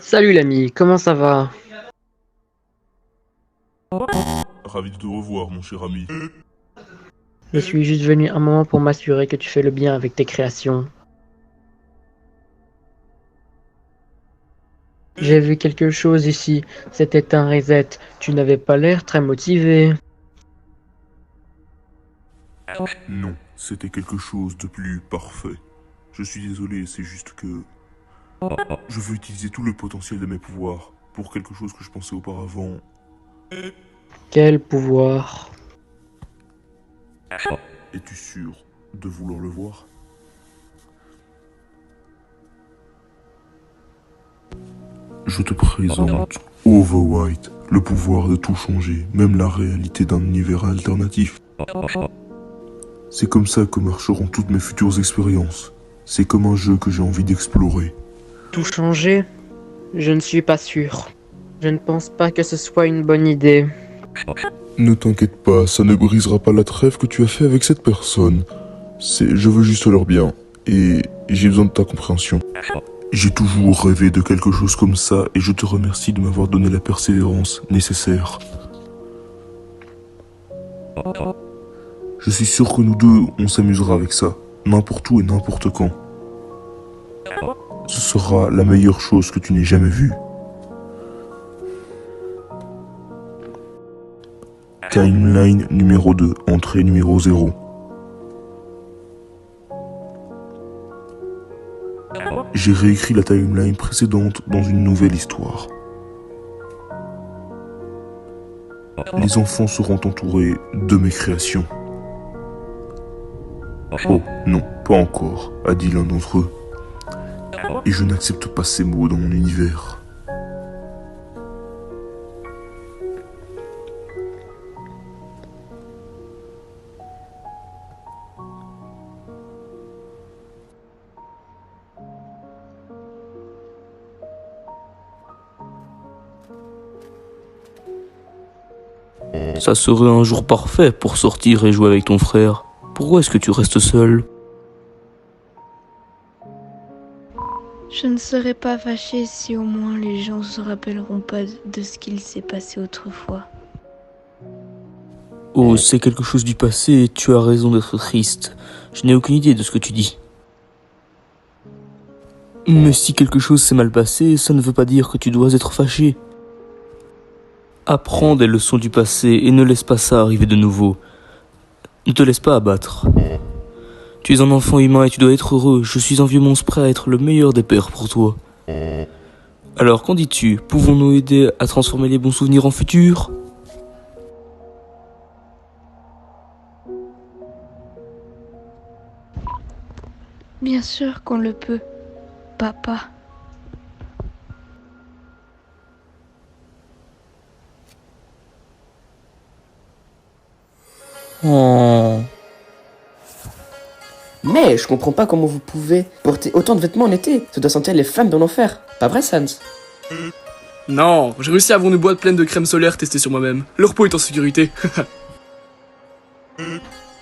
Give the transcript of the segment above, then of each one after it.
Salut l'ami, comment ça va? Ravi de te revoir, mon cher ami. Je suis juste venu un moment pour m'assurer que tu fais le bien avec tes créations. J'ai vu quelque chose ici, c'était un reset. Tu n'avais pas l'air très motivé. Non, c'était quelque chose de plus parfait. Je suis désolé, c'est juste que je veux utiliser tout le potentiel de mes pouvoirs pour quelque chose que je pensais auparavant. Quel pouvoir. Es-tu sûr de vouloir le voir? Je te présente Overwhite, le pouvoir de tout changer, même la réalité d'un univers alternatif. C'est comme ça que marcheront toutes mes futures expériences. C'est comme un jeu que j'ai envie d'explorer. Tout changer? Je ne suis pas sûr. Je ne pense pas que ce soit une bonne idée. Ne t'inquiète pas, ça ne brisera pas la trêve que tu as fait avec cette personne. Je veux juste leur bien. Et j'ai besoin de ta compréhension. J'ai toujours rêvé de quelque chose comme ça et je te remercie de m'avoir donné la persévérance nécessaire. Je suis sûr que nous deux, on s'amusera avec ça. N'importe où et n'importe quand. Ce sera la meilleure chose que tu n'aies jamais vue. Timeline numéro 2, entrée numéro 0. J'ai réécrit la timeline précédente dans une nouvelle histoire. Les enfants seront entourés de mes créations. Oh, non, pas encore, a dit l'un d'entre eux. Et je n'accepte pas ces mots dans mon univers. Ça serait un jour parfait pour sortir et jouer avec ton frère. Pourquoi est-ce que tu restes seul? Je ne serais pas fâchée si au moins les gens se rappelleront pas de ce qu'il s'est passé autrefois. Oh, c'est quelque chose du passé et tu as raison d'être triste. Je n'ai aucune idée de ce que tu dis. Mais si quelque chose s'est mal passé, ça ne veut pas dire que tu dois être fâché. Apprends des leçons du passé et ne laisse pas ça arriver de nouveau. Ne te laisse pas abattre. Tu es un enfant humain et tu dois être heureux. Je suis un vieux monstre prêt à être le meilleur des pères pour toi. Alors, qu'en dis-tu? Pouvons-nous aider à transformer les bons souvenirs en futurs? Bien sûr qu'on le peut, papa. Oh. Mais je comprends pas comment vous pouvez porter autant de vêtements en été. Ça doit sentir les flammes dans l'enfer. Pas vrai, Sans? Non, j'ai réussi à avoir une boîte pleine de crème solaire testée sur moi-même. Leur peau est en sécurité.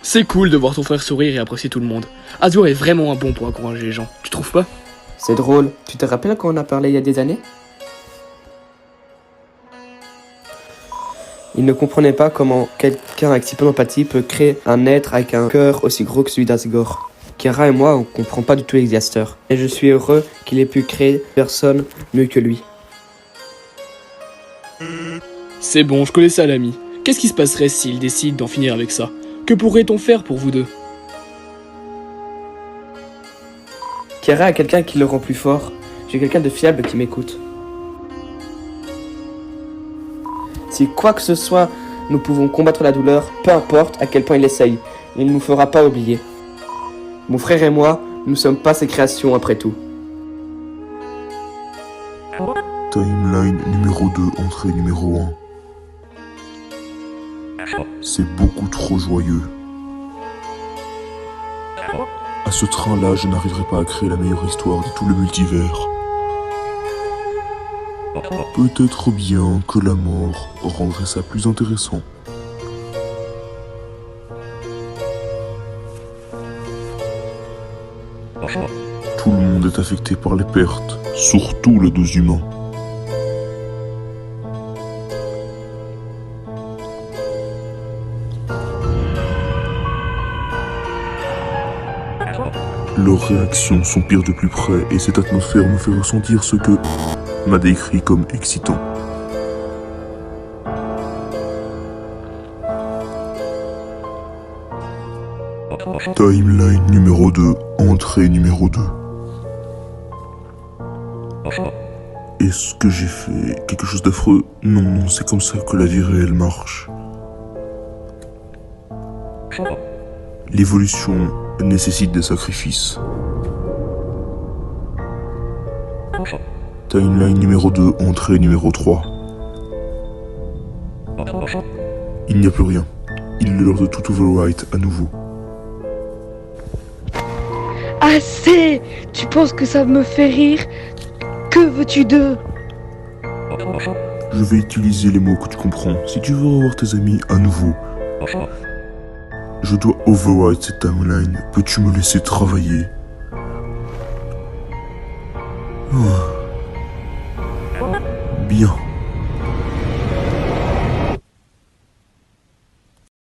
C'est cool de voir ton frère sourire et apprécier tout le monde. Azure est vraiment un bon pour encourager les gens, tu trouves pas? C'est drôle. Tu te rappelles quand on a parlé il y a des années? Il ne comprenait pas comment quelqu'un avec si peu d'empathie peut créer un être avec un cœur aussi gros que celui d'Asgore. Kira et moi, on comprend pas du tout Exeaster. Et je suis heureux qu'il ait pu créer personne mieux que lui. C'est bon, je connais ça l'ami. Qu'est-ce qui se passerait s'il décide d'en finir avec ça? Que pourrait-on faire pour vous deux? Kira a quelqu'un qui le rend plus fort. J'ai quelqu'un de fiable qui m'écoute. Si quoi que ce soit, nous pouvons combattre la douleur, peu importe à quel point il essaye. Il ne nous fera pas oublier. Mon frère et moi, nous ne sommes pas ses créations après tout. Timeline numéro 2, entrée numéro 1. C'est beaucoup trop joyeux. À ce train-là, je n'arriverai pas à créer la meilleure histoire de tout le multivers. Peut-être bien que la mort rendrait ça plus intéressant. Tout le monde est affecté par les pertes, Surtout les deux humains. Leurs réactions sont pires de plus près et cette atmosphère me fait ressentir ce que m'a décrit comme excitant. Timeline numéro 2, entrée numéro 2. Est-ce que j'ai fait quelque chose d'affreux? Non, non, c'est comme ça que la vie réelle marche. L'évolution nécessite des sacrifices. Timeline numéro 2, entrée numéro 3. Il n'y a plus rien. Il est l'heure de tout overwrite à nouveau. Assez! Tu penses que ça me fait rire? Que veux-tu d'eux? Je vais utiliser les mots que tu comprends. Si tu veux revoir tes amis à nouveau, je dois overwrite cette timeline. Peux-tu me laisser travailler? Bien.